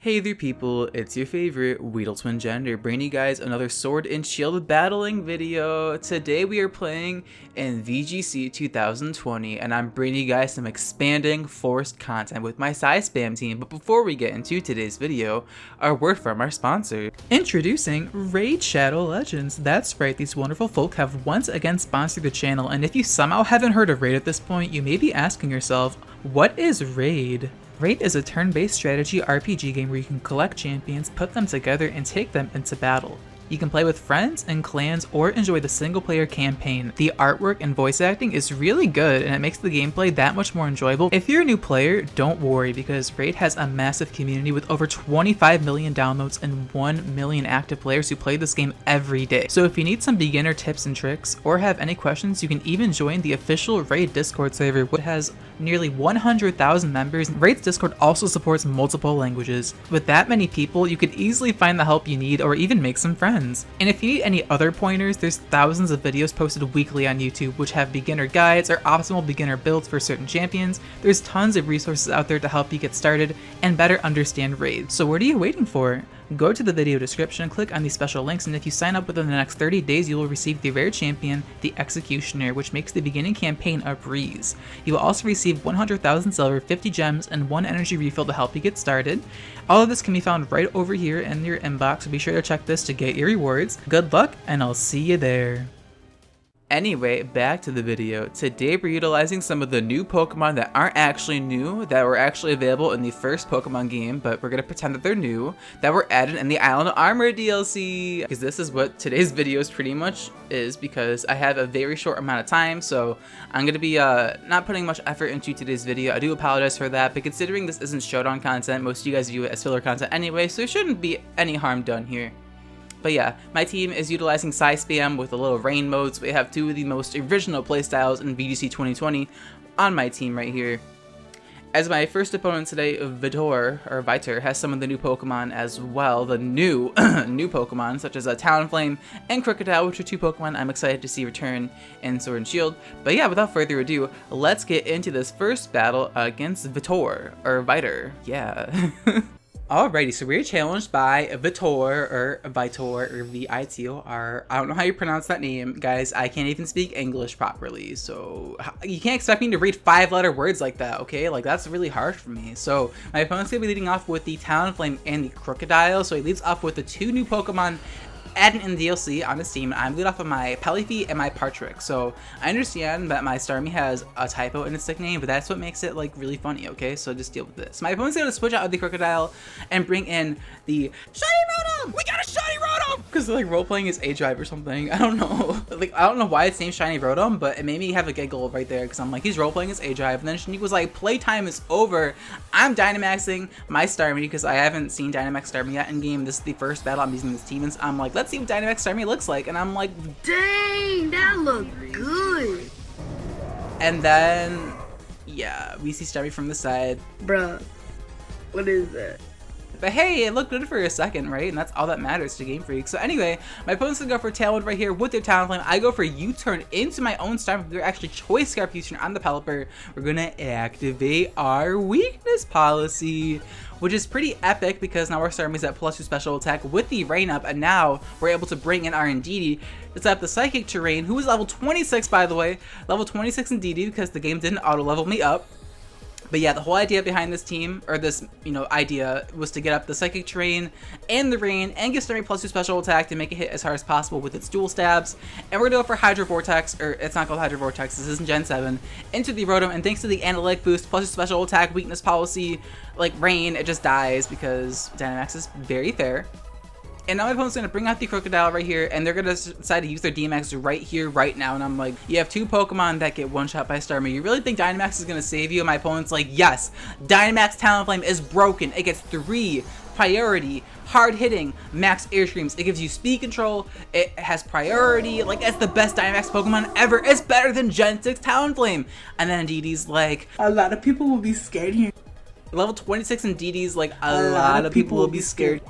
Hey there people, it's your favorite WeedleTwineedle bringing you guys another sword and shield battling video. Today we are playing in VGC 2020 and I'm bringing you guys some expanding forced content with my Psyspam team. But before we get into today's video, a word from our sponsor. Introducing Raid Shadow Legends. That's right, these wonderful folk have once again sponsored the channel, and if you somehow haven't heard of Raid at this point, you may be asking yourself, what is Raid? Raid is a turn-based strategy RPG game where you can collect champions, put them together, and take them into battle. You can play with friends and clans or enjoy the single-player campaign. The artwork and voice acting is really good and it makes the gameplay that much more enjoyable. If you're a new player, don't worry because Raid has a massive community with over 25 million downloads and 1 million active players who play this game every day. So if you need some beginner tips and tricks or have any questions, you can even join the official Raid Discord server, which has nearly 100,000 members. Raid's Discord also supports multiple languages. With that many people, you could easily find the help you need or even make some friends. And if you need any other pointers, there's thousands of videos posted weekly on YouTube which have beginner guides or optimal beginner builds for certain champions. There's tons of resources out there to help you get started and better understand Raid. So what are you waiting for? Go to the video description, click on these special links, and if you sign up within the next 30 days, you will receive the rare champion, the Executioner, which makes the beginning campaign a breeze. You will also receive 100,000 silver, 50 gems, and 1 energy refill to help you get started. All of this can be found right over here in your inbox, so be sure to check this to get your rewards. Good luck, and I'll see you there. Anyway, back to the video. Today we're utilizing some of the new Pokemon that aren't actually new, that were actually available in the first Pokemon game, but we're gonna pretend that they're new, that were added in the Island Armor DLC. Because this is what today's video pretty much is, because I have a very short amount of time, so I'm gonna be not putting much effort into today's video. I do apologize for that, but considering this isn't showdown content, most of you guys view it as filler content anyway, so there shouldn't be any harm done here. But yeah, my team is utilizing Psyspam with a little rain mode, so we have two of the most original playstyles in VGC 2020 on my team right here. As my first opponent today, Vitor, has some of the new Pokemon as well, the new Pokemon, such as Talonflame and Crocodile, which are two Pokemon I'm excited to see return in Sword and Shield. But yeah, without further ado, let's get into this first battle against Vitor, yeah. Alrighty, so we're challenged by Vitor, or V-I-T-O-R. I don't know how you pronounce that name. Guys, I can't even speak English properly, so you can't expect me to read 5-letter words like that, okay? Like, that's really hard for me. So, my opponent's gonna be leading off with the Talonflame and the Crocodile, so he leads off with the two new Pokemon added in DLC on his team. I'm lead off of my Peliphi and my Partrick. So I understand that my Starmie has a typo in its nickname, but that's what makes it like really funny, okay? So just deal with this. My opponent's gonna switch out of the Crocodile and bring in the Shiny Rotom! We got a Shiny Rotom! Because like role-playing is A-Drive or something. I don't know. Like, I don't know why it's named Shiny Rotom, but it made me have a giggle right there because I'm like, he's role-playing as A-Drive. And then Shanique was like, playtime is over. I'm Dynamaxing my Starmie because I haven't seen Dynamax Starmie yet in game. This is the first battle I'm using this team, and I'm like, let's see what Dynamax Starmie looks like, and I'm like, dang, that looked good. And then, yeah, we see Starmie from the side. Bruh, what is that? But hey, it looked good for a second, right? And that's all that matters to Game Freak. So anyway, my opponent's gonna go for Tailwind right here with their Talonflame. I go for U-turn into my own Starmie. They're actually Choice Scarf U-turn on the Pelipper. We're gonna activate our weakness policy, which is pretty epic because now our Starmie's at +2 special attack with the rain up, and now we're able to bring in our Indeedee to set up the Psychic Terrain, who is level 26 by the way, level 26 Indeedee because the game didn't auto level me up. But yeah, the whole idea behind this team, or this, idea, was to get up the Psychic Terrain and the Rain and give Starmie +2 special attack to make it hit as hard as possible with its dual stabs. And we're gonna go for Hydro Vortex, or it's not called Hydro Vortex, this isn't Gen 7, into the Rotom, and thanks to the analytic boost, +2 special attack, weakness policy, like Rain, it just dies because Dynamax is very fair. And now my opponent's gonna bring out the Crocodile right here, and they're gonna decide to use their DMAX right here, right now. And I'm like, you have two Pokemon that get one shot by Starmie. You really think Dynamax is gonna save you? And my opponent's like, yes, Dynamax Talonflame is broken. It gets 3 priority, hard hitting, max air streams. It gives you speed control. It has priority. Like, it's the best Dynamax Pokemon ever. It's better than Gen 6 Talonflame. And then Indeedee's like, a lot of people will be scared here. Level 26 Indeedee's like, a lot of people will be scared.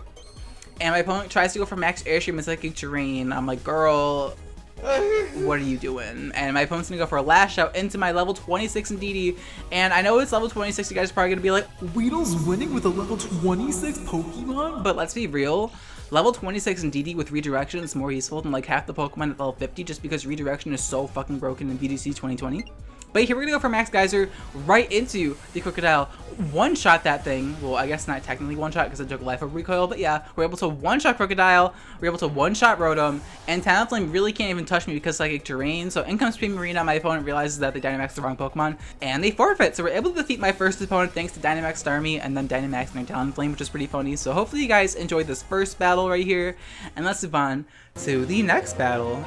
And my opponent tries to go for max airstream and Psychic Terrain. I'm like, girl, What are you doing? And my opponent's gonna go for a lash out into my level 26 Indeedee. And I know it's level 26, you guys are probably gonna be like, Weedle's winning with a level 26 Pokemon? But let's be real. Level 26 Indeedee with redirection is more useful than like half the Pokemon at level 50 just because redirection is so fucking broken in VGC 2020. But here we're gonna go for Max Geyser right into the Crocodile. One-shot that thing. Well, I guess not technically one-shot because it took life of recoil, but yeah, we're able to one-shot Crocodile, we're able to one-shot Rotom, and Talonflame really can't even touch me because Psychic Terrain. So in comes Primarina, my opponent realizes that they Dynamax the wrong Pokemon, and they forfeit. So we're able to defeat my first opponent thanks to Dynamax Starmie and then Dynamax their Talonflame, which is pretty funny. So hopefully you guys enjoyed this first battle right here, and let's move on to the next battle.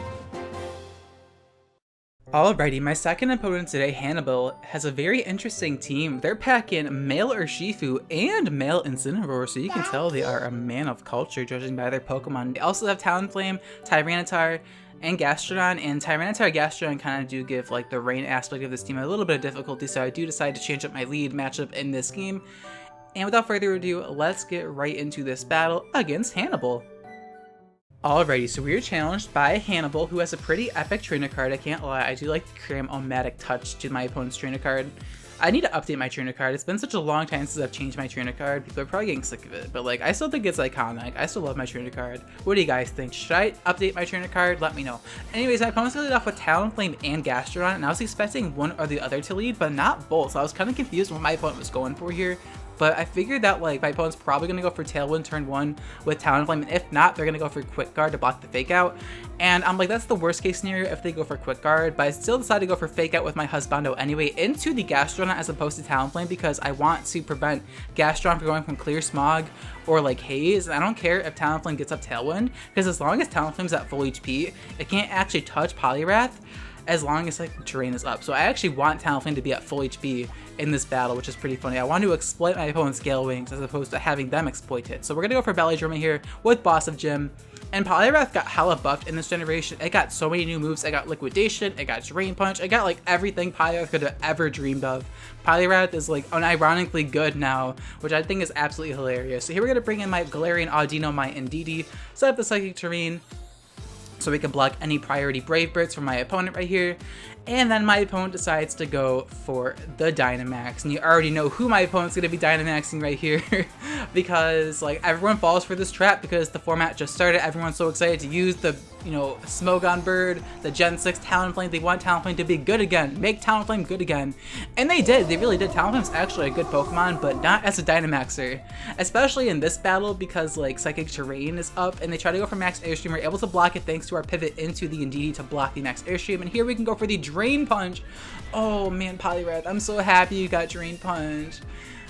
Alrighty, my second opponent today, Hannibal, has a very interesting team. They're packing male Urshifu and male Incineroar, so you can tell they are a man of culture judging by their Pokemon. They also have Talonflame, Tyranitar, and Gastrodon, and Tyranitar Gastrodon kind of do give like the rain aspect of this team a little bit of difficulty, so I do decide to change up my lead matchup in this game. And without further ado, let's get right into this battle against Hannibal. Alrighty, so we are challenged by Hannibal, who has a pretty epic trainer card. I can't lie, I do like to cram Omatic Touch to my opponent's trainer card. I need to update my trainer card. It's been such a long time since I've changed my trainer card. People are probably getting sick of it, but like, I still think it's iconic. I still love my trainer card. What do you guys think? Should I update my trainer card? Let me know. Anyways, my opponent's gonna lead off with Talonflame and Gastrodon, and I was expecting one or the other to lead, but not both. So I was kind of confused what my opponent was going for here. But I figured that like my opponent's probably going to go for Tailwind turn 1 with Talonflame, and if not, they're going to go for Quick Guard to block the Fake Out. And I'm like, that's the worst case scenario if they go for Quick Guard, but I still decided to go for Fake Out with my Husbando anyway into the Gastrodon as opposed to Talonflame because I want to prevent Gastrodon from going from Clear Smog or like Haze. And I don't care if Talonflame gets up Tailwind because as long as Talonflame's at full HP, it can't actually touch Poliwrath as long as like the terrain is up. So I actually want Talonflame to be at full HP in this battle, which is pretty funny. I want to exploit my opponent's Gale Wings as opposed to having them exploit it. So we're gonna go for Belly Drum here with Boss of Gym. And Poliwrath got hella buffed in this generation. It got so many new moves. It got Liquidation, it got Drain Punch, it got like everything Poliwrath could have ever dreamed of. Poliwrath is like unironically good now, which I think is absolutely hilarious. So here we're gonna bring in my Galarian Audino, my Indeedee, set up the Psychic Terrain, so we can block any priority Brave Birds from my opponent right here. And then my opponent decides to go for the Dynamax. And you already know who my opponent's going to be Dynamaxing right here. Because like everyone falls for this trap because the format just started. Everyone's so excited to use the, you know, Smogon Bird, the Gen 6 Talonflame. They want Talonflame to be good again. Make Talonflame good again. And they did. They really did. Talonflame's actually a good Pokemon, but not as a Dynamaxer. Especially in this battle because like Psychic Terrain is up and they try to go for Max Airstream. We're able to block it thanks to our pivot into the Indeedee to block the Max Airstream. And here we can go for the Drain Punch. Oh man, Poliwrath, I'm so happy you got Drain Punch.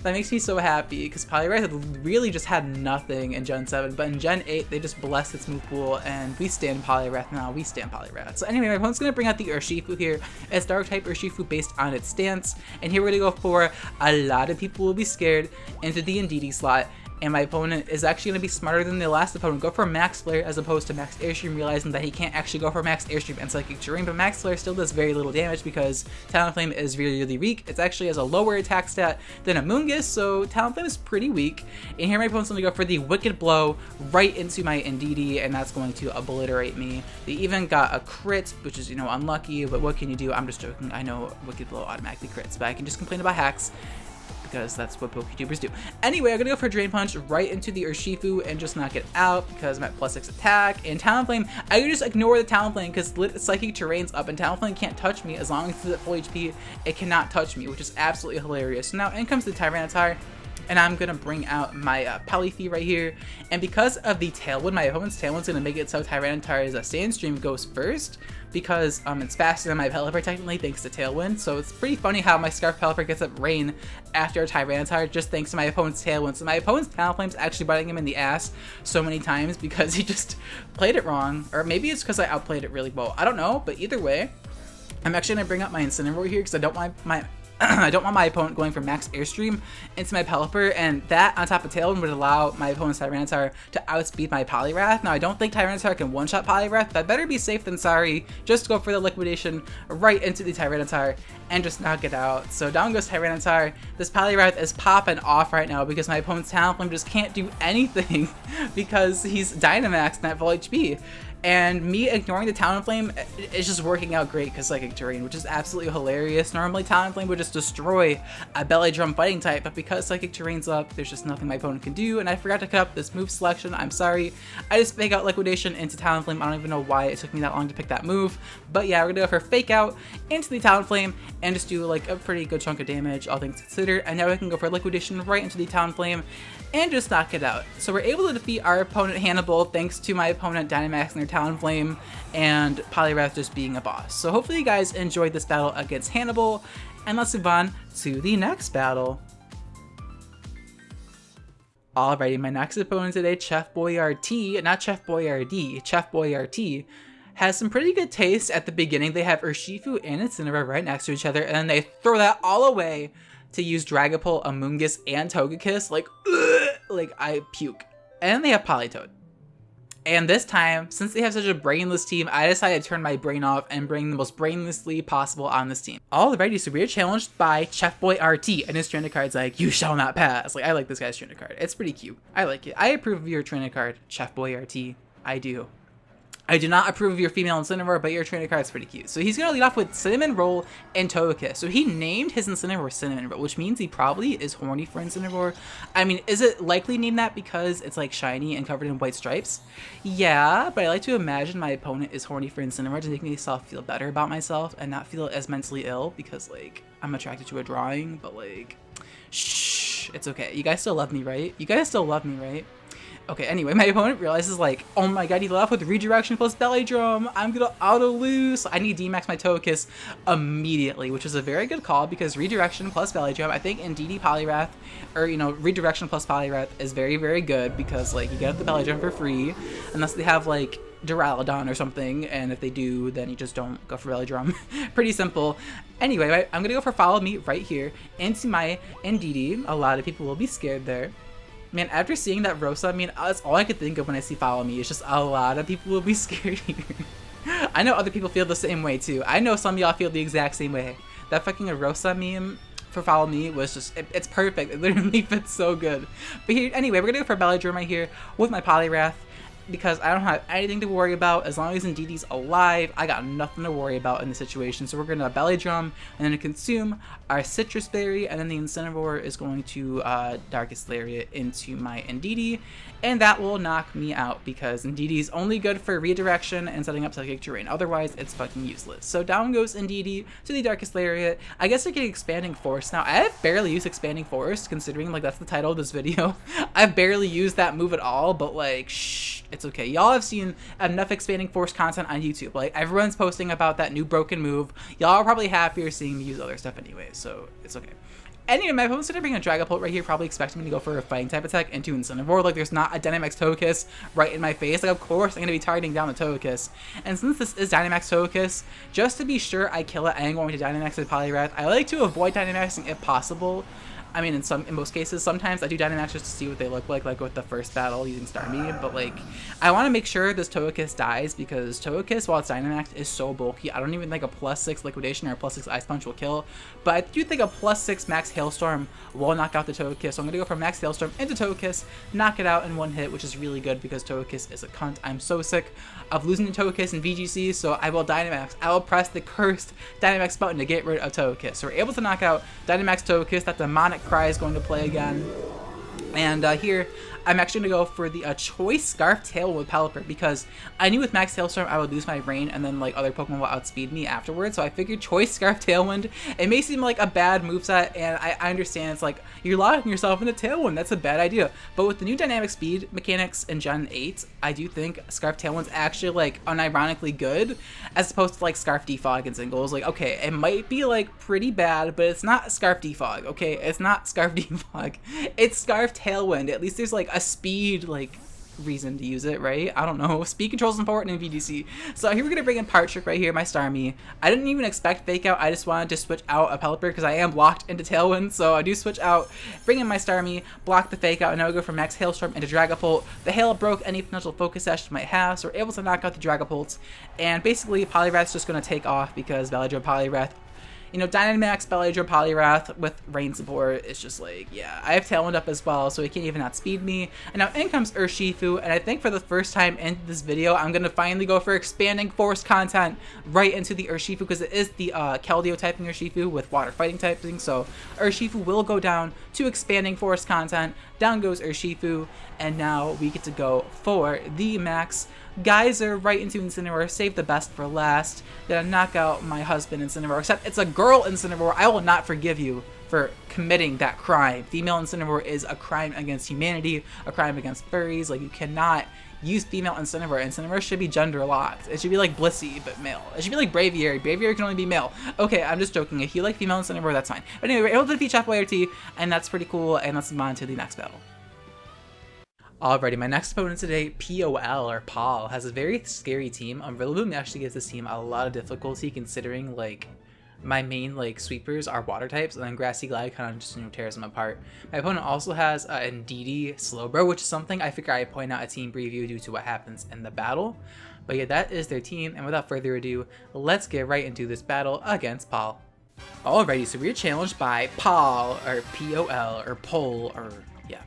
That makes me so happy because Poliwrath really just had nothing in Gen 7, but in Gen 8 they just blessed its move pool and we stand Poliwrath now. We stand Poliwrath. So anyway, my opponent's going to bring out the Urshifu here. It's Dark type Urshifu based on its stance, and here we're going to go for a lot of people will be scared into the Indeedee slot. And my opponent is actually going to be smarter than the last opponent. Go for Max Flare as opposed to Max Airstream, realizing that he can't actually go for Max Airstream and Psychic Terrain. But Max Flare still does very little damage because Talonflame is really, really weak. It actually has a lower attack stat than a Moongus, so Talonflame is pretty weak. And here my opponent's going to go for the Wicked Blow right into my Indeedee, and that's going to obliterate me. They even got a crit, which is, you know, unlucky, but what can you do? I'm just joking. I know Wicked Blow automatically crits, but I can just complain about hacks, because that's what PokeTubers do. Anyway, I'm gonna go for Drain Punch right into the Urshifu and just knock it out because I'm at +6 attack. And Talonflame, I can just ignore the Talonflame because Psychic Terrain's up and Talonflame can't touch me. As long as it's at full HP, it cannot touch me, which is absolutely hilarious. So now in comes the Tyranitar, and I'm gonna bring out my Paluthy right here. And because of the Tailwind, my opponent's Tailwind's gonna make it so Tyranitar's Sandstream goes first, because it's faster than my Pelipper technically thanks to Tailwind. So it's pretty funny how my Scarf Pelipper gets up Rain after a Tyranitar just thanks to my opponent's Tailwind. So my opponent's Talonflame's actually biting him in the ass so many times because he just played it wrong. Or maybe it's because I outplayed it really well. I don't know, but either way, I'm actually going to bring up my Incineroar here because I don't want my I don't want my opponent going for Max Airstream into my Pelipper, and that on top of Tailwind would allow my opponent's Tyranitar to outspeed my Poliwrath. Now I don't think Tyranitar can one-shot Poliwrath, but better be safe than sorry. Just go for the Liquidation right into the Tyranitar and just knock it out. So down goes Tyranitar. This Poliwrath is popping off right now because my opponent's Talonflame just can't do anything because he's Dynamaxed and at full HP. And me ignoring the Talonflame is just working out great because Psychic Terrain, which is absolutely hilarious. Normally Talonflame would just destroy a Belly Drum fighting type, but because Psychic Terrain's up, there's just nothing my opponent can do, and I forgot to cut up this move selection. I'm sorry. I just fake out Liquidation into Talonflame. I don't even know why it took me that long to pick that move, but yeah, we're gonna go for fake out into the Talonflame and just do like a pretty good chunk of damage, all things considered. And now we can go for Liquidation right into the Talonflame and just knock it out. So we're able to defeat our opponent Hannibal thanks to my opponent Dynamaxing their Talonflame and Poliwrath just being a boss. So hopefully you guys enjoyed this battle against Hannibal, and let's move on to the next battle. Alrighty, my next opponent today, Chef Boyardee, not Chef Boyardee, Chef Boyardee, has some pretty good taste at the beginning. They have Urshifu and Incineroar right next to each other, and then they throw that all away to use Dragapult, Amoonguss, and Togekiss. Like, ugh, like I puke. And then they have Politoed. And this time, since they have such a brainless team, I decided to turn my brain off and bring the most brainlessly possible on this team. Alrighty, so we are challenged by Chef Boy RT, and his trainer card's like, you shall not pass. Like, I like this guy's trainer card. It's pretty cute. I like it. I approve of your trainer card, Chef Boy RT. I do. I do not approve of your female Incineroar, but your trainer card is pretty cute. So he's going to lead off with Cinnamon Roll and Togekiss. So he named his Incineroar Cinnamon Roll, which means he probably is horny for Incineroar. I mean, is it likely named that because it's like shiny and covered in white stripes? Yeah, but I like to imagine my opponent is horny for Incineroar to make myself feel better about myself and not feel as mentally ill because, like, I'm attracted to a drawing, but, like, shh, it's okay. You guys still love me, right? You guys still love me, right? Okay, anyway, my opponent realizes, like, oh my god, he left with Redirection plus Belly Drum. I'm gonna auto-lose. I need to D-max my Togekiss immediately, which is a very good call because Redirection plus Belly Drum, I think in DD Poliwrath, or, you know, Redirection plus Poliwrath is very, very good because, like, you get the Belly Drum for free, unless they have, like, Duraludon or something, and if they do, then you just don't go for Belly Drum. Pretty simple. Anyway, I'm gonna go for Follow Me right here into my NDD. A lot of people will be scared there. Man, after seeing that Rosa, I mean, that's all I could think of when I see Follow Me. It's just a lot of people will be scared here. I know other people feel the same way too. I know some of y'all feel the exact same way. That fucking Rosa meme for Follow Me was just, it's perfect. It literally fits so good. But here, anyway, we're gonna go for Belly Drum right here with my Poliwrath, because I don't have anything to worry about. As long as Indeedee's alive, I got nothing to worry about in the situation. So we're going to Belly Drum and then consume our Citrus Berry, and then the Incineroar is going to Darkest Lariat into my Indeedee, and that will knock me out because Indeedee's only good for redirection and setting up Psychic Terrain. Otherwise, it's fucking useless. So down goes Indeedee to the Darkest Lariat. I guess I get Expanding Force now. I have barely used Expanding Force, considering like that's the title of this video. I've barely used that move at all, but like, shh, it's okay. Y'all have seen enough Expanding Force content on YouTube. Like, everyone's posting about that new broken move. Y'all are probably happier seeing me use other stuff anyways, so it's okay. Anyway, my opponent's gonna bring a Dragapult right here, probably expecting me to go for a fighting type attack into Incineroar. Like, there's not a Dynamax Togekiss right in my face. Like, of course I'm gonna be targeting down the Togekiss. And since this is Dynamax Togekiss, just to be sure I kill it, I am going to Dynamax with Poliwrath. I like to avoid Dynamaxing if possible. I mean, in most cases, sometimes I do Dynamax just to see what they look like with the first battle using Starmie, but like, I want to make sure this Togekiss dies because Togekiss, while it's Dynamax, is so bulky. I don't even think a +6 Liquidation or a +6 Ice Punch will kill, but I do think a +6 Max Hailstorm will knock out the Togekiss, so I'm going to go for Max Hailstorm into Togekiss, knock it out in one hit, which is really good because Togekiss is a cunt. I'm so sick of losing to Togekiss in VGC, so I will Dynamax. I will press the cursed Dynamax button to get rid of Togekiss. So we're able to knock out Dynamax Togekiss. That demonic cry is going to play again. And here, I'm actually going to go for the Choice Scarf Tailwind with Pelipper because I knew with Max Hailstorm I would lose my Rain and then like other Pokemon will outspeed me afterwards. So I figured Choice Scarf Tailwind. It may seem like a bad moveset, and I understand it's like you're locking yourself into Tailwind. That's a bad idea. But with the new Dynamic Speed mechanics in Gen 8, I do think Scarf Tailwind's actually like unironically good as opposed to like Scarf Defog and Singles. Like, okay, it might be like pretty bad, but it's not Scarf Defog, okay? It's not Scarf Defog. It's Scarf Tailwind. At least there's like a speed like reason to use it, right? I don't know. Speed control is important in VGC. So here we're gonna bring in Part Trick right here, my Starmie. I didn't even expect Fake Out. I just wanted to switch out a Pelipper because I am locked into Tailwind. So I do switch out, bring in my Starmie, block the Fake Out, and now we go for Max Hailstorm into Dragapult. The Hail broke any potential Focus Sash might have, so we're able to knock out the Dragapults. And basically Poliwrath's just gonna take off because Belly Drum Poliwrath You know, Dynamax, Belladrum, Poliwrath with rain support is just like, yeah. I have Taloned up as well, so he can't even outspeed me. And now in comes Urshifu, and I think for the first time in this video, I'm going to finally go for expanding force content right into the Urshifu, because it is the Keldeo typing Urshifu with water fighting typing, so Urshifu will go down to expanding force content. Down goes Urshifu, and now we get to go for the max Geyser right into Incineroar. Save the best for last. Gonna knock out my husband Incineroar, except it's a girl Incineroar. I will not forgive you for committing that crime. Female Incineroar is a crime against humanity, a crime against furries. Like, you cannot use female Incineroar. Incineroar should be gender locked. It should be like Blissey, but male. It should be like Braviary. Braviary can only be male. Okay, I'm just joking. If you like female Incineroar, that's fine. But anyway, we're able to defeat Chef YRT, and that's pretty cool. And let's move on to the next battle. Alrighty, my next opponent today, POL, or Paul, has a very scary team. Rillaboom actually gives this team a lot of difficulty, considering, like, my main, like, sweepers are water types, and then Grassy Glide kind of just, you know, tears them apart. My opponent also has Indeedee Slowbro, which is something I figure I point out a team preview due to what happens in the battle. But yeah, that is their team, and without further ado, let's get right into this battle against Paul. Alrighty, so we're challenged by Paul, or POL, or Pole, or yeah,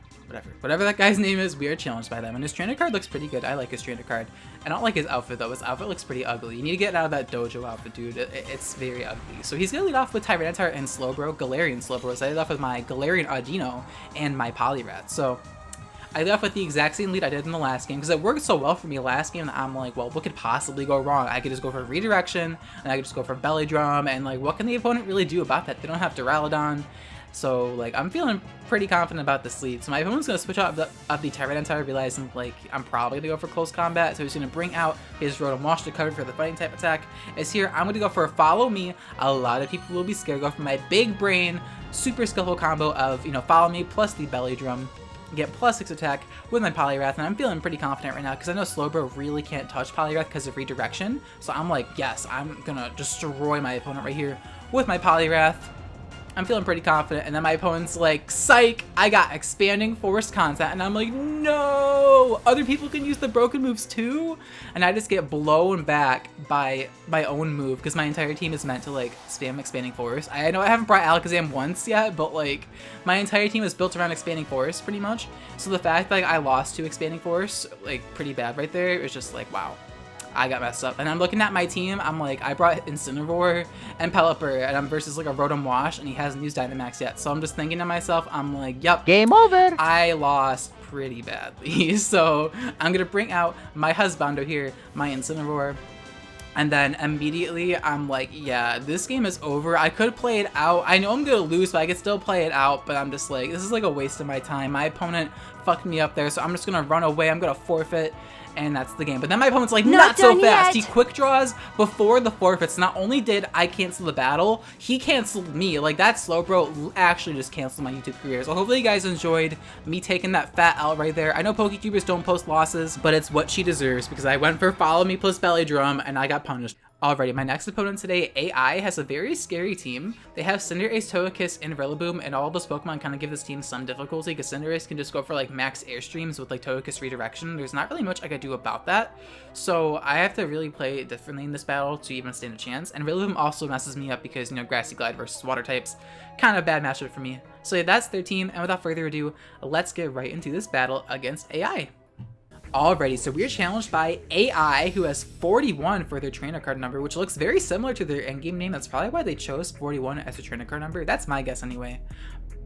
whatever that guy's name is. We are challenged by them, and his trainer card looks pretty good. I like his trainer card. I don't like his outfit though. His outfit looks pretty ugly. You need to get out of that dojo outfit, dude. It's very ugly. So he's gonna lead off with Tyranitar and Slowbro, Galarian Slowbro. So I lead off with my Galarian Audino and my Poliwrath. So I lead off with the exact same lead I did in the last game, because it worked so well for me last game that I'm like, well, what could possibly go wrong? I could just go for Redirection, and I could just go for Belly Drum, and like, what can the opponent really do about that? They don't have Duraludon. So, like, I'm feeling pretty confident about this lead. So my opponent's going to switch out the Tyranitar, realizing, like, I'm probably going to go for close combat. So he's going to bring out his Rotom Wash to cover for the fighting type attack. As here, I'm going to go for a Follow Me. A lot of people will be scared. Go for my big brain, super skillful combo of, you know, Follow Me plus the Belly Drum. Get +6 attack with my Poliwrath, and I'm feeling pretty confident right now because I know Slowbro really can't touch Poliwrath because of Redirection. So I'm like, yes, I'm going to destroy my opponent right here with my Poliwrath. I'm feeling pretty confident, and then my opponent's like, psych, I got expanding force content, and I'm like, no, other people can use the broken moves too? And I just get blown back by my own move, because my entire team is meant to, like, spam expanding force. I know I haven't brought Alakazam once yet, but, like, my entire team is built around expanding force, pretty much. So the fact that, like, I lost to expanding force, like, pretty bad right there, it was just like, wow. I got messed up. And I'm looking at my team, I'm like, I brought Incineroar and Pelipper, and I'm versus like a Rotom Wash, and he hasn't used Dynamax yet. So I'm just thinking to myself, I'm like, yep. Game over! I lost pretty badly. So I'm gonna bring out my husbando here, my Incineroar. And then immediately I'm like, yeah, this game is over. I could play it out. I know I'm gonna lose, but I could still play it out. But I'm just like, this is like a waste of my time. My opponent fucked me up there, so I'm just gonna run away. I'm gonna forfeit. And that's the game. But then my opponent's like, not so fast. He quick draws before the forfeits. Not only did I cancel the battle, he canceled me. Like, that Slowbro actually just canceled my YouTube career. So hopefully you guys enjoyed me taking that fat L right there. I know PokeTubers don't post losses, but it's what she deserves, because I went for Follow Me plus Belly Drum, and I got punished. Alrighty, my next opponent today, AI, has a very scary team. They have Cinderace, Togekiss, and Rillaboom, and all those Pokemon kind of give this team some difficulty, because Cinderace can just go for like max Airstreams with like Togekiss Redirection. There's not really much I could do about that, so I have to really play it differently in this battle to even stand a chance. And Rillaboom also messes me up because, you know, Grassy Glide versus water types, kind of a bad matchup for me. So yeah, that's their team, and without further ado, let's get right into this battle against AI. Alrighty, so we are challenged by AI, who has 41 for their trainer card number, which looks very similar to their endgame name. That's probably why they chose 41 as their trainer card number. That's my guess anyway.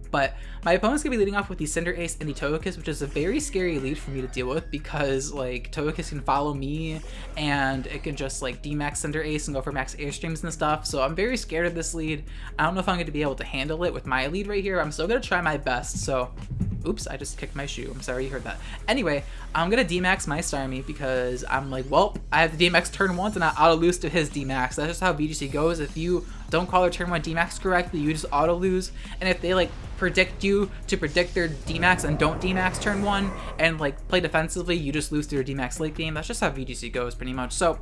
But my opponent's going to be leading off with the Cinderace and the Togekiss, which is a very scary lead for me to deal with, because like Togekiss can follow me and it can just like D-max Cinderace and go for max Airstreams and stuff. So I'm very scared of this lead. I don't know if I'm going to be able to handle it with my lead right here. I'm still going to try my best. So oops, I just kicked my shoe. I'm sorry you heard that. Anyway, I'm going to D-max my Starmie because I'm like, well, I have the D-max turn once and I auto-lose to his D-max. That's just how VGC goes. If you don't call their turn 1 D-max correctly, you just auto-lose. And if they like predict you to predict their D-max and don't D-max turn 1 and like play defensively, you just lose to their D-max late game. That's just how VGC goes pretty much. So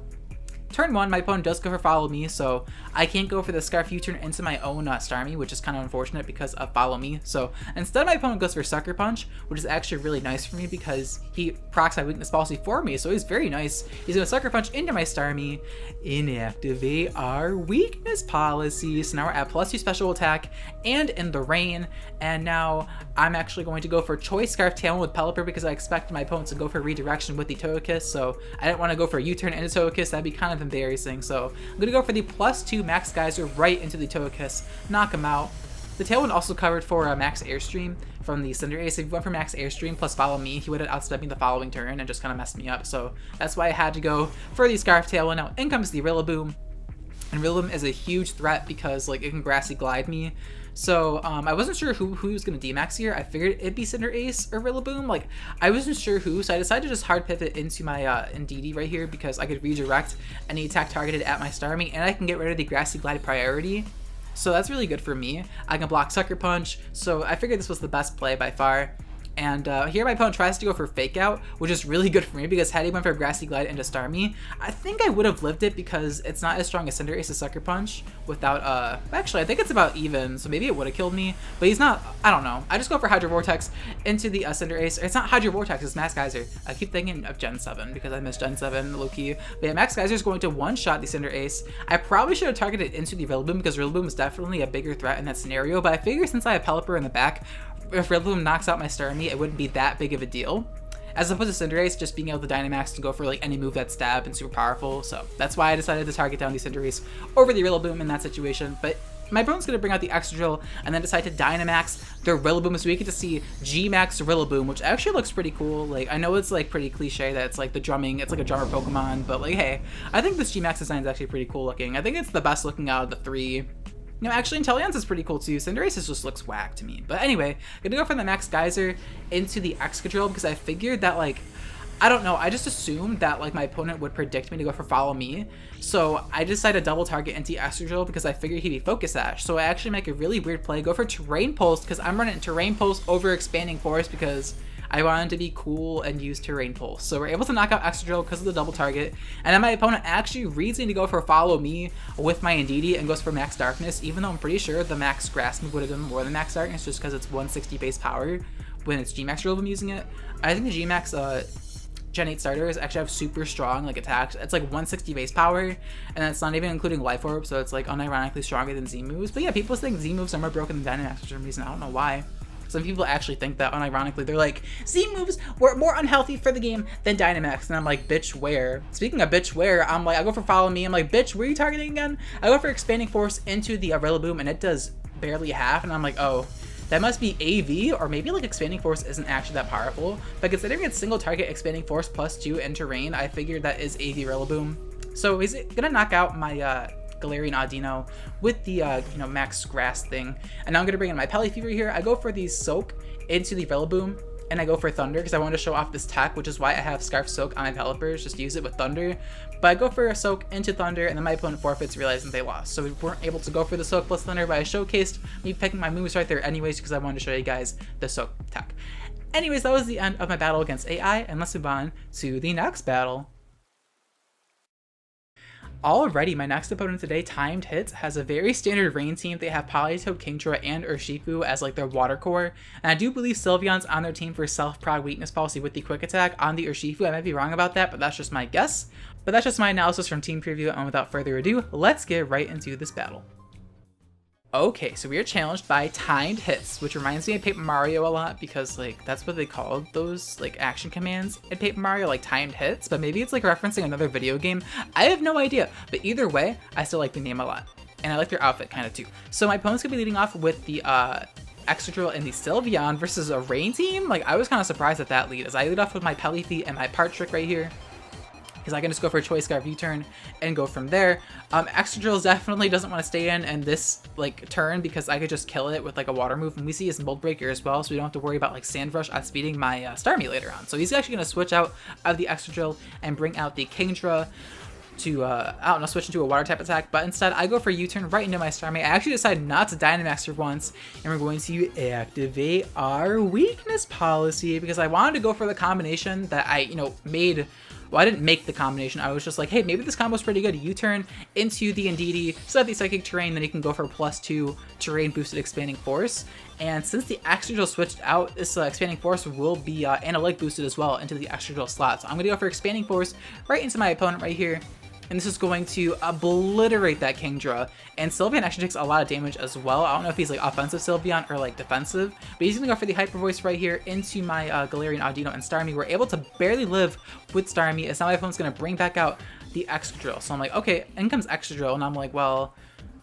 turn 1, my opponent does go for Follow Me, so I can't go for the Scarf U-turn into my own Starmie, which is kind of unfortunate because of Follow Me. So instead, my opponent goes for Sucker Punch, which is actually really nice for me because he procs my weakness policy for me, so he's very nice. He's going to Sucker Punch into my Starmie, inactivate our weakness policy. So now we're at +2 special attack and in the rain, and now I'm actually going to go for Choice Scarf Tailwind with Pelipper because I expected my opponent to go for Redirection with the Togekiss, so I didn't want to go for a U-turn into Togekiss. That'd be kind of embarrassing, so I'm going to go for the +2 Max Geyser right into the Togekiss, knock him out. The Tailwind also covered for Max Airstream from the Cinderace. If he went for Max Airstream plus Follow Me, he would have outstepped me the following turn and just kind of messed me up, so that's why I had to go for the Scarf Tailwind. Now in comes the Rillaboom, and Rillaboom is a huge threat because like it can Grassy Glide me. So I wasn't sure who was going to D-Max here. I figured it'd be Cinderace or Rillaboom. Like, I wasn't sure who, so I decided to just hard pivot into my Indeedee right here because I could redirect any attack targeted at my Starmie, and I can get rid of the Grassy Glide priority. So that's really good for me. I can block Sucker Punch, so I figured this was the best play by far. And here my opponent tries to go for Fake Out, which is really good for me because had he went for Grassy Glide into Starmie, I think I would have lived it because it's not as strong as Cinderace's Sucker Punch without, actually I think it's about even, so maybe it would have killed me, but he's not, I don't know. I just go for Hydro Vortex into the Cinderace. It's not Hydro Vortex, it's Max Geyser. I keep thinking of Gen 7 because I missed Gen 7 low-key. But yeah, Max Geyser is going to one-shot the Cinderace. I probably should have targeted into the Rillaboom because Rillaboom is definitely a bigger threat in that scenario, but I figure since I have Pelipper in the back, if Rillaboom knocks out my Starmie, it wouldn't be that big of a deal. As opposed to Cinderace just being able to Dynamax to go for like any move that's stab and super powerful. So that's why I decided to target down the Cinderace over the Rillaboom in that situation. But my opponent's going to bring out the Excadrill and then decide to Dynamax their Rillaboom, so we get to see G-Max Rillaboom, which actually looks pretty cool. Like, I know it's like pretty cliche that it's like the drumming, it's like a drummer Pokemon, but like, hey, I think this G-Max design is actually pretty cool looking. I think it's the best looking out of the 3. You know, actually, Intelliance is pretty cool too. Cinderace just looks whack to me. But anyway, I'm gonna go for the Max Geyser into the Excadrill because I figured that, like, I don't know, I just assumed that, like, my opponent would predict me to go for Follow Me. So I decided to double target into Excadrill because I figured he'd be Focus Sash. So I actually make a really weird play, go for Terrain Pulse because I'm running Terrain Pulse over Expanding Force because I wanted to be cool and use Terrain Pulse. So we're able to knock out Excadrill because of the double target. And then my opponent actually reads me to go for Follow Me with my Indeedee and goes for Max Darkness, even though I'm pretty sure the Max Grass move would have done more than Max Darkness just because it's 160 base power when it's G-Max Rillaboom using it. I think the G-Max Gen 8 starters actually have super strong like attacks. It's like 160 base power, and it's not even including Life Orb, so it's like unironically stronger than Z moves. But yeah, people think Z moves are more broken than Dynamax for some reason. I don't know why. Some people actually think that unironically. They're like, Z moves were more unhealthy for the game than Dynamax. And I'm like, bitch, where? Speaking of bitch, where? I'm like, I go for Follow Me. I'm like, bitch, where are you targeting again? I go for Expanding Force into the Rillaboom, and it does barely half. And I'm like, oh, that must be AV, or maybe like Expanding Force isn't actually that powerful. But considering it's single target Expanding Force +2 in terrain, I figured that is AV Rillaboom. So is it gonna knock out my Galarian Audino with the you know, Max Grass thing? And now I'm gonna bring in my Pelifever here. I go for the Soak into the Rillaboom, and I go for Thunder because I wanted to show off this tech, which is why I have Scarf Soak on my Pelipers, just to use it with Thunder. But I go for a Soak into Thunder, and then my opponent forfeits, realizing they lost. So we weren't able to go for the Soak plus Thunder, but I showcased me picking my moves right there anyways because I wanted to show you guys the Soak tech. Anyways, that was the end of my battle against AI, and let's move on to the next battle. Alrighty, my next opponent today, Timed Hits, has a very standard rain team. They have Politoed, Kingdra, and Urshifu as like their water core. And I do believe Sylveon's on their team for self-prog weakness policy with the quick attack on the Urshifu. I might be wrong about that, but that's just my guess. But that's just my analysis from Team Preview, and without further ado, let's get right into this battle. Okay, so we are challenged by Timed Hits, which reminds me of Paper Mario a lot because, like, that's what they called those, like, action commands in Paper Mario, like Timed Hits, but maybe it's, like, referencing another video game. I have no idea, but either way, I still like the name a lot. And I like their outfit kind of too. So my opponent's gonna be leading off with the, Excadrill and the Sylveon versus a Rain team. Like, I was kind of surprised at that lead, as I lead off with my Pelifever and my Part Trick right here, because I can just go for a Choice Scarf U-turn and go from there. Excadrill definitely doesn't want to stay in this like turn because I could just kill it with like a water move, and we see his Mold Breaker as well, so we don't have to worry about like Sand Rush outspeeding my Starmie later on. So he's actually going to switch out of the Excadrill and bring out the Kingdra to, I don't know, switch into a water type attack, but instead I go for U-turn right into my Starmie. I actually decide not to Dynamax for once, and we're going to activate our weakness policy because I wanted to go for the combination that I, you know, made well, I didn't make the combination. I was just like, hey, maybe this combo is pretty good. U-turn into the Indeedee, so that the Psychic Terrain, then you can go for +2 terrain boosted Expanding Force. And since the Extra Drill switched out, this Expanding Force will be Analytic boosted as well into the Extra Drill slot. So I'm going to go for Expanding Force right into my opponent right here. And this is going to obliterate that Kingdra. And Sylveon actually takes a lot of damage as well. I don't know if he's like offensive Sylveon or like defensive, but he's gonna go for the Hyper Voice right here into my Galarian, Audino, and Starmie. We're able to barely live with Starmie, as now my opponent's gonna bring back out the Extra Drill. So I'm like, okay, in comes Extra Drill, and I'm like, well,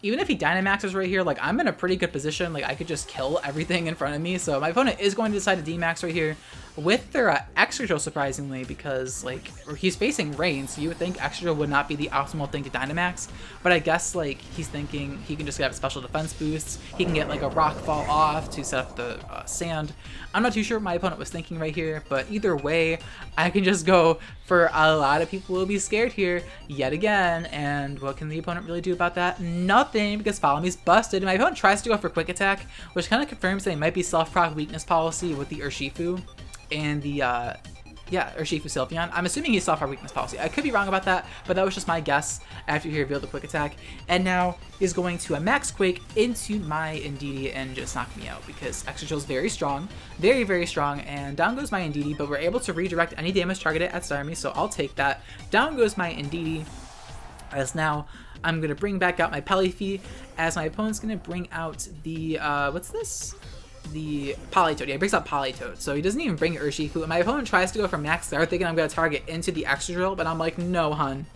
even if he Dynamaxes right here, like I'm in a pretty good position. Like I could just kill everything in front of me. So my opponent is going to decide to D-Max right here with their Extra Drill, surprisingly, because like he's facing rain, so you would think Extra Drill would not be the optimal thing to Dynamax. But I guess like he's thinking he can just get special defense boosts. He can get like a Rock Fall off to set up the sand. I'm not too sure what my opponent was thinking right here, but either way, I can just go for a lot of people will be scared here yet again. And what can the opponent really do about that? Nothing, because Follow Me's busted. And my opponent tries to go for Quick Attack, which kind of confirms that he might be self-proc weakness policy with the Urshifu and the Urshifu Sylveon. I'm assuming he's self-proc weakness policy. I could be wrong about that, but that was just my guess after he revealed the Quick Attack. And now he's going to Max Quake into my Indeedee and just knock me out, because Extra Drill is very strong, very, very strong. And down goes my Indeedee, but we're able to redirect any damage targeted at Starmie, so I'll take that. Down goes my Indeedee, as now I'm going to bring back out my Peliphi, as my opponent's going to bring out the, what's this? The Politoed. Yeah, he brings out Politoed, so he doesn't even bring Urshifu. And my opponent tries to go for Max Guard, thinking I'm going to target into the Extra Drill, but I'm like, no, hun.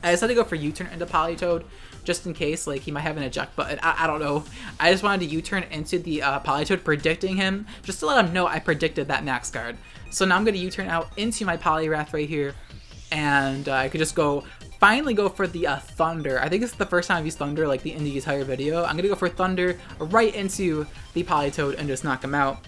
I decided to go for U-turn into Politoed, just in case, like, he might have an eject button. I don't know. I just wanted to U-turn into the Politoed, predicting him, just to let him know I predicted that Max Guard. So now I'm going to U-turn out into my Poliwrath right here, and I could just finally go for the Thunder. I think this is the first time I've used Thunder like in the entire video. I'm gonna go for Thunder right into the Politoed and just knock him out.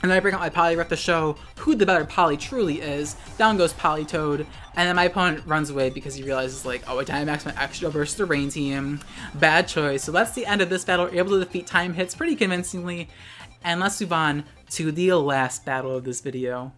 And then I bring out my Poliwrath to show who the better Poly truly is. Down goes Politoed, and then my opponent runs away because he realizes like, oh, I Dynamax my Extra versus the Rain team. Bad choice. So that's the end of this battle. We're able to defeat Time Hits pretty convincingly. And let's move on to the last battle of this video.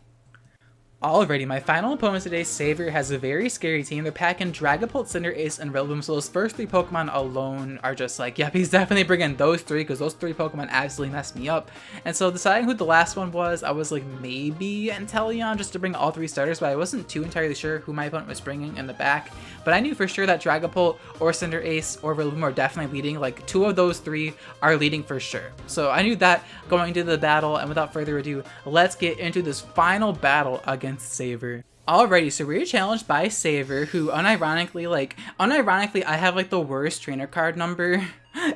Alrighty, my final opponent today, Savior, has a very scary team. They're packing Dragapult, Cinderace, and Rillaboom, so those first 3 Pokemon alone are just like, yep, he's definitely bringing those 3, because those 3 Pokemon absolutely messed me up. And so deciding who the last one was, I was like, maybe Inteleon, just to bring all 3 starters, but I wasn't too entirely sure who my opponent was bringing in the back. But I knew for sure that Dragapult or Cinderace or Rillaboom are definitely leading. Like, 2 of those 3 are leading for sure. So I knew that going into the battle, and without further ado, let's get into this final battle against Saver. Alrighty, so we're challenged by Saver, who unironically, I have like the worst trainer card number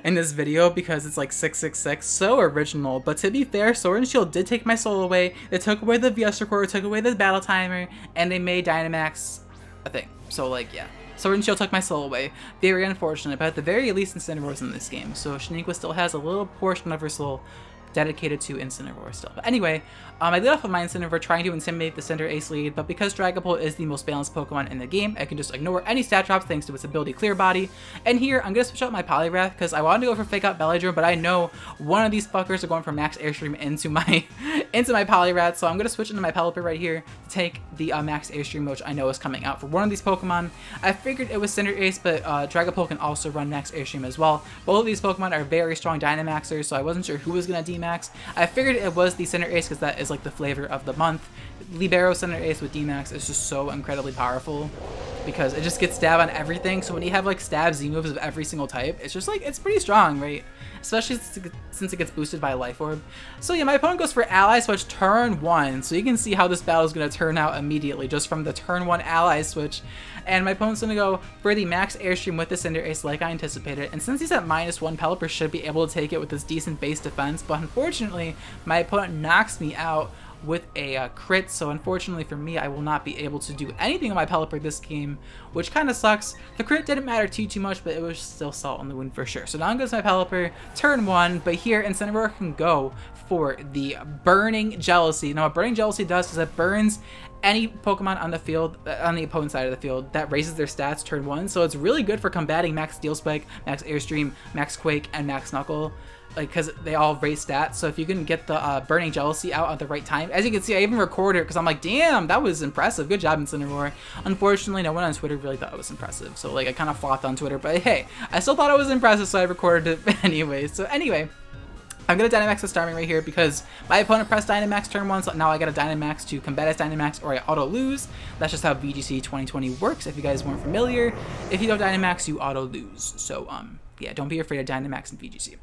in this video because it's like 666, so original. But to be fair, Sword and Shield did take my soul away. They took away the VS recorder, took away the battle timer, and they made Dynamax a thing. So like, yeah. Sword and Shield took my soul away. Very unfortunate, but at the very least, Incineroar's in this game. So Shaniqua still has a little portion of her soul dedicated to Incineroar still. But anyway, I lead off with my Incineroar trying to intimidate the Cinderace lead, but because Dragapult is the most balanced Pokemon in the game, I can just ignore any stat drops thanks to its ability Clear Body. And here, I'm going to switch out my Poliwrath because I wanted to go for Fake Out Belladrum, but I know one of these fuckers are going for Max Airstream into my Poliwrath, so I'm going to switch into my Pelipper right here to take the Max Airstream, which I know is coming out for one of these Pokemon. I figured it was Cinderace, but Dragapult can also run Max Airstream as well. Both of these Pokemon are very strong Dynamaxers, so I wasn't sure who was going to D-Max. I figured it was the Cinderace because that is like the flavor of the month. Libero Cinderace with D-Max is just so incredibly powerful because it just gets stab on everything. So when you have like stab Z moves of every single type, it's just like, it's pretty strong, right? Especially since it gets boosted by a Life Orb. So yeah, my opponent goes for Ally Switch turn 1. So you can see how this battle is going to turn out immediately just from the turn 1 Ally Switch. And my opponent's going to go for the Max Airstream with the Cinderace like I anticipated. And since he's at -1, Pelipper should be able to take it with this decent base defense. But unfortunately, my opponent knocks me out with a crit, so unfortunately for me, I will not be able to do anything on my Pelipper this game, which kind of sucks. The crit didn't matter too much, but it was still salt on the wound for sure. So down goes my Pelipper, turn 1, but here Incineroar can go for the Burning Jealousy. Now what Burning Jealousy does is it burns any Pokemon on the field, on the opponent's side of the field, that raises their stats turn 1, so it's really good for combating Max Steel Spike, Max Airstream, Max Quake, and Max Knuckle. like because they all raise stats. So if you can get the Burning Jealousy out at the right time, as you can see, I even recorded it because I'm like, damn, that was impressive. Good job, Incineroar. Unfortunately, no one on Twitter really thought it was impressive. So like I kind of flopped on Twitter, but hey, I still thought it was impressive, so I recorded it anyway. So anyway, I'm going to Dynamax the Starmie right here because my opponent pressed Dynamax turn 1, so now I got a Dynamax to combat his Dynamax or I auto-lose. That's just how VGC 2020 works, if you guys weren't familiar. If you don't Dynamax, you auto-lose. So, yeah, don't be afraid of Dynamax in VGC.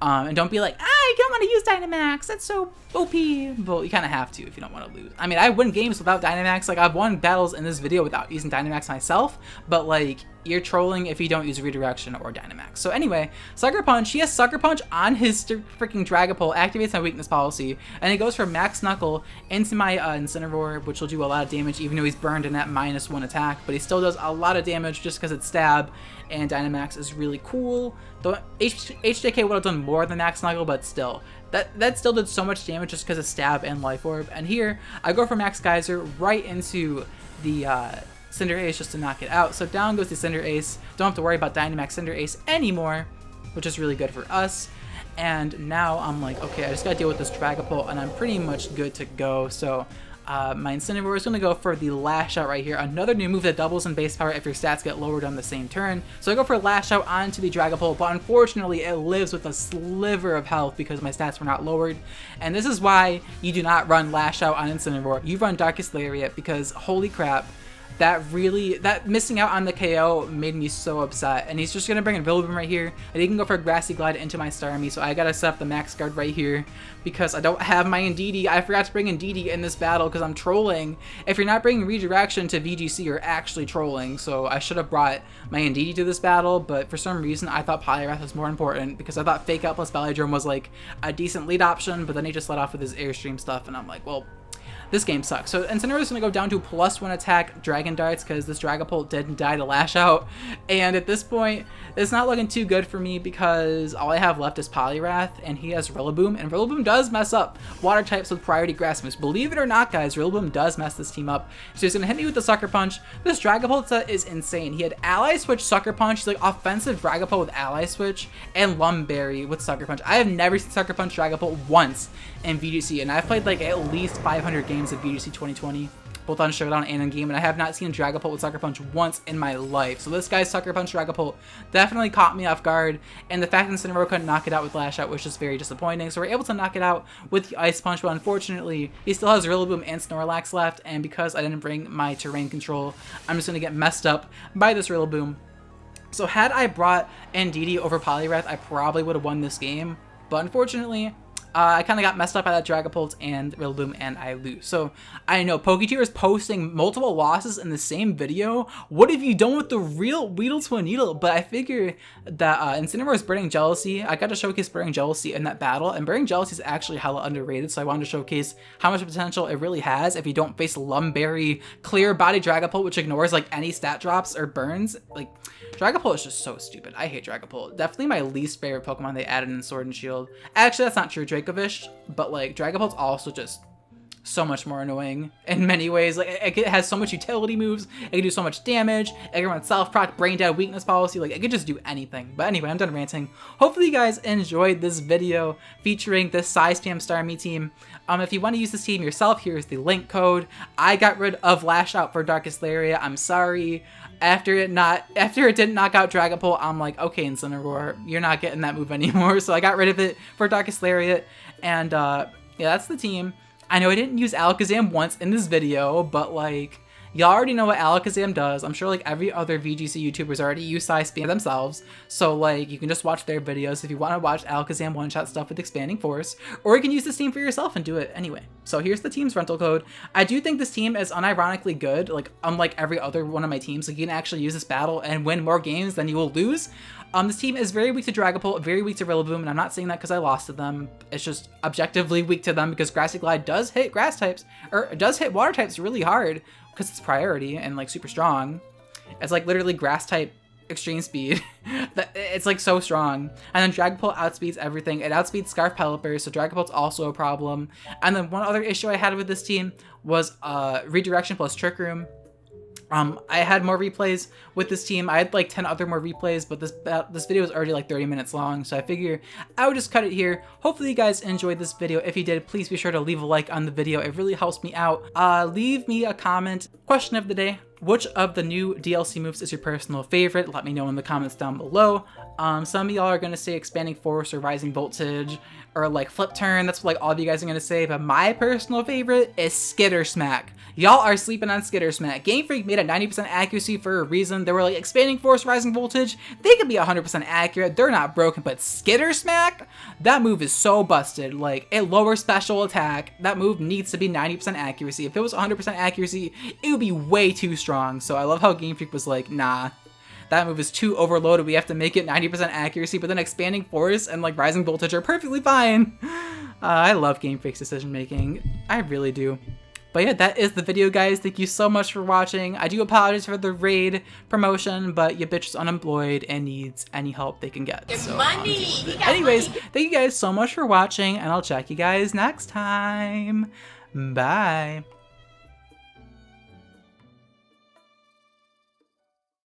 And don't be like, I don't want to use Dynamax, that's so OP. Well, you kind of have to if you don't want to lose. I mean, I win games without Dynamax. Like, I've won battles in this video without using Dynamax myself, but like, you're trolling if you don't use Redirection or Dynamax. So anyway, Sucker Punch, he has Sucker Punch on his freaking Dragapult, activates my weakness policy, and it goes for Max Knuckle into my Incineroar, which will do a lot of damage, even though he's burned in that -1 attack, but he still does a lot of damage just because it's Stab, and Dynamax is really cool. Though HJK would have done more than Max Knuckle, but still, that still did so much damage just because of Stab and Life Orb. And here, I go for Max Geyser right into the Cinderace just to knock it out. So down goes the Cinderace. Don't have to worry about Dynamax Cinderace anymore, which is really good for us. And now I'm like, okay, I just gotta deal with this Dragapult, and I'm pretty much good to go. So my Incineroar is going to go for the Lash Out right here. Another new move that doubles in base power if your stats get lowered on the same turn. So I go for Lash Out onto the Dragapult, but unfortunately it lives with a sliver of health because my stats were not lowered. And this is why you do not run Lash Out on Incineroar. You run Darkest Lariat because holy crap, that missing out on the KO made me so upset. And he's just going to bring in Rillaboom right here, and he can go for a Grassy Glide into my Starmie, so I got to set up the Max Guard right here because I don't have my Indeedee. I forgot to bring Indeedee in this battle because I'm trolling. If you're not bringing Redirection to VGC, you're actually trolling, so I should have brought my Indeedee to this battle, but for some reason I thought Poliwrath was more important because I thought Fake Out plus Bellydrome was like a decent lead option, but then he just let off with his Airstream stuff, and I'm like, well, this game sucks. So Incineroar is going to go down to +1 attack Dragon Darts because this Dragapult didn't die to Lash Out. And at this point, it's not looking too good for me because all I have left is Poliwrath, and he has Rillaboom. And Rillaboom does mess up water types with priority grass moves. Believe it or not, guys, Rillaboom does mess this team up. So he's going to hit me with the Sucker Punch. This Dragapult set is insane. He had Ally Switch Sucker Punch. He's like offensive Dragapult with Ally Switch and Lumberry with Sucker Punch. I have never seen Sucker Punch Dragapult once in VGC, and I've played like at least 500 games of VGC 2020, both on Showdown and in game, and I have not seen a Dragapult with Sucker Punch once in my life. So this guy's Sucker Punch Dragapult definitely caught me off guard, and the fact that Incineroar couldn't knock it out with Lash Out was just very disappointing. So we're able to knock it out with the Ice Punch, but unfortunately, he still has Rillaboom and Snorlax left, and because I didn't bring my terrain control, I'm just going to get messed up by this Rillaboom. So had I brought Indeedee over Poliwrath, I probably would have won this game, but unfortunately, I kind of got messed up by that Dragapult and Rillaboom, and I lose. So I know PokeTier is posting multiple losses in the same video. What have you done with the real WeedleTwineedle? But I figure that Incineroar is Burning Jealousy. I got to showcase Burning Jealousy in that battle, and Burning Jealousy is actually hella underrated. So I wanted to showcase how much potential it really has if you don't face Lumberry, Clear Body Dragapult, which ignores like any stat drops or burns. Like, Dragapult is just so stupid. I hate Dragapult. Definitely my least favorite Pokemon they added in Sword and Shield. Actually, that's not true. Dracovish, but like Dragapult's also just so much more annoying in many ways. Like it has so much utility moves, it can do so much damage, it can run self-proc, brain dead, weakness policy, like it could just do anything. But anyway, I'm done ranting. Hopefully you guys enjoyed this video featuring this Psyspam Starmie team. If you want to use this team yourself, here's the link code. I got rid of Lash Out for Darkest Lariat. I'm sorry. After it didn't knock out Dragapult, I'm like, okay, Incineroar, you're not getting that move anymore. So I got rid of it for Darkest Lariat, and yeah, that's the team. I know I didn't use Alakazam once in this video, but like, y'all already know what Alakazam does. I'm sure like every other VGC YouTubers already use Psyspam themselves, so like you can just watch their videos if you want to watch Alakazam one-shot stuff with Expanding Force, or you can use this team for yourself and do it anyway. So here's the team's rental code. I do think this team is unironically good, like unlike every other one of my teams. Like you can actually use this battle and win more games than you will lose. This team is very weak to Dragapult, very weak to Rillaboom, and I'm not saying that because I lost to them. It's just objectively weak to them because Grassy Glide does hit grass types, or does hit water types really hard because it's priority and like super strong. It's like literally grass type extreme speed. It's like so strong. And then Dragapult outspeeds everything. It outspeeds Scarf Pelipper, so Dragapult's also a problem. And then one other issue I had with this team was Redirection plus Trick Room. I had more replays with this team. I had like 10 other more replays, but this video is already like 30 minutes long, so I figure I would just cut it here. Hopefully you guys enjoyed this video. If you did, please be sure to leave a like on the video. It really helps me out. Leave me a comment. Question of the day: which of the new DLC moves is your personal favorite? Let me know in the comments down below. Some of y'all are gonna say Expanding Force or Rising Voltage or like Flip Turn. That's what like all of you guys are gonna say, but my personal favorite is Skitter Smack. Y'all are sleeping on Skitter Smack. Game Freak made it 90% accuracy for a reason. They were like, Expanding Force, Rising Voltage, they could be 100% accurate. They're not broken, but Skitter Smack, that move is so busted. Like, it lowers special attack. That move needs to be 90% accuracy. If it was 100% accuracy, it would be way too strong. So I love how Game Freak was like, nah, that move is too overloaded. We have to make it 90% accuracy, but then Expanding Force and like Rising Voltage are perfectly fine. I love Game Freak's decision making. I really do. But yeah, that is the video, guys. Thank you so much for watching. I do apologize for the raid promotion, but your bitch is unemployed and needs any help they can get. So, anyways, thank you guys so much for watching, and I'll check you guys next time. Bye.